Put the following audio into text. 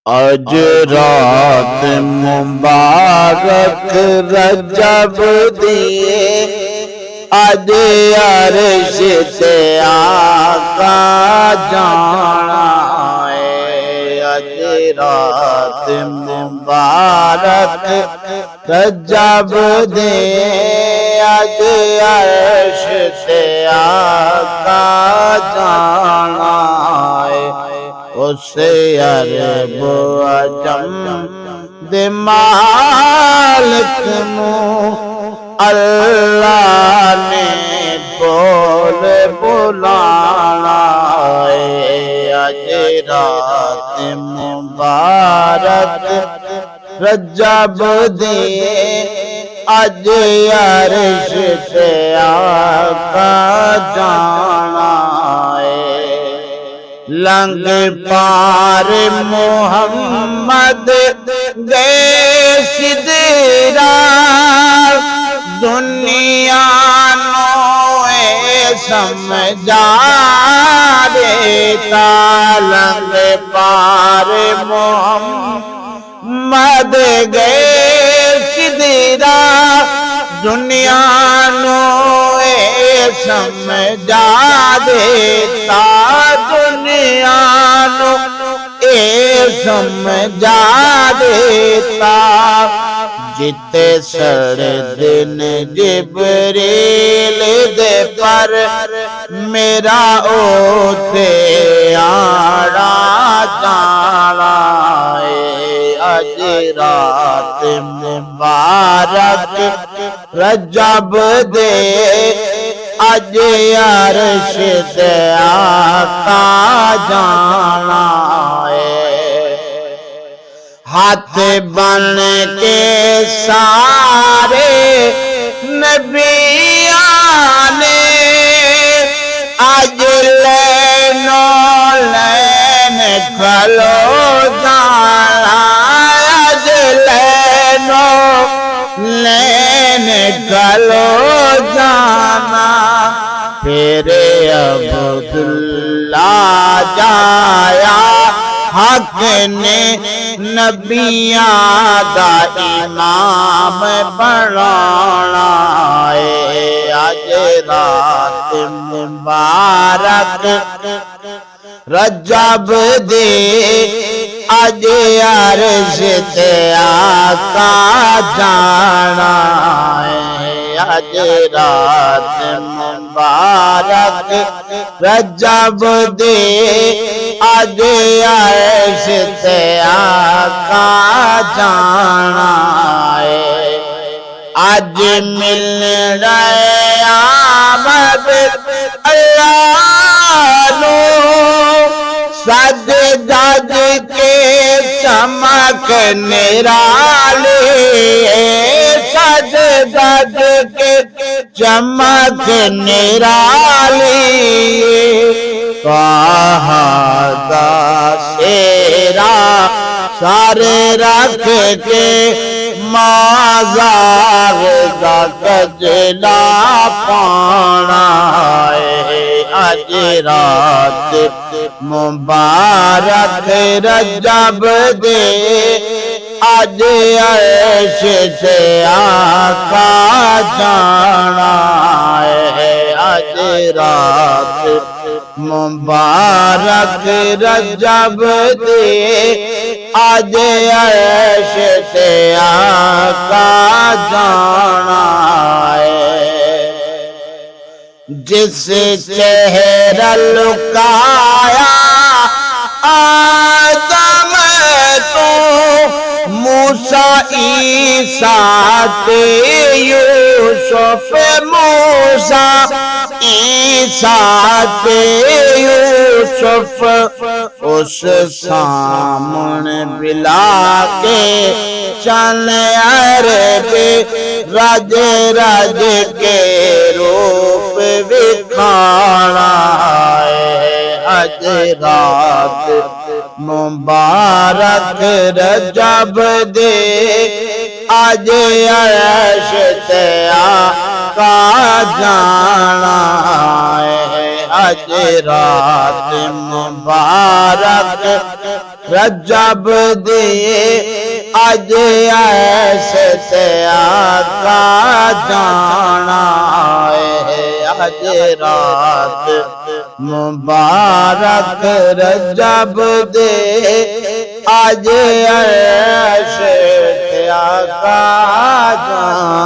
आज रात मुबारक रजब दिए, आज अर्श से आका जाना है। आज रात मुबारक रजब दिए, आज अर्श से आका जाना है। उसे अरब अजम दे मालिक नूं अल्लाह ने बोल बुलाना है। आज रात मुबारक रजब दिए, आज अर्श से आका जाना है। लंग पार मोहम्मद गए सिदरा, दुनिया नोए समझा देता। लंग पार मोहम्मद गए सिदरा, दुनिया नोए समझा देता। दुनिया नो ए समझा देता। जिते सड़ दिन जिबरील दे पर, मेरा ओते आड़ा जाना है। आज रात मुबारक रजब दे, आज अर्श से आका जाना है। हाथ बन के सारे नबिया ने, आज लेनो लैन खलो जाना। आज लेनो लैन खलो जाना। फिर अब्दुल्ला जाया, हक ने नबिया दा इमाम बनाना है। आज रात मुबारक रजब दे, आज अर्श से आका जाना है। आज रात मुबारक रजब दे, आज अर्श से आका जाना है। आज मिल रहे आमद अल्लाह नो, सज धज के चमक निराले। सज धज के चमक निराली, कहा शेरा सारे रख के माज़ार दा गजला पाना है। आज रात मुबारक रजब दे, आज अर्श से आका जाना है। आज रात मुबारक रजब दे, आज अर्श से आका जाना है। जिस चेहरा लुकाया आदम तो, मूसा ईसा ते यूसुफ। मूसा ईसा ते यूसुफ, उस सामने बिला के चल अरबे, रज रज के रूप विखाना है। आज रात मुबारक रजब दे, आज अर्श से आका जाना है। अज रात मुबारक रजब दे अज ऐसे ते आका जाना है। अज रात मुबारक रजब दे अज ऐसे ते आका जाना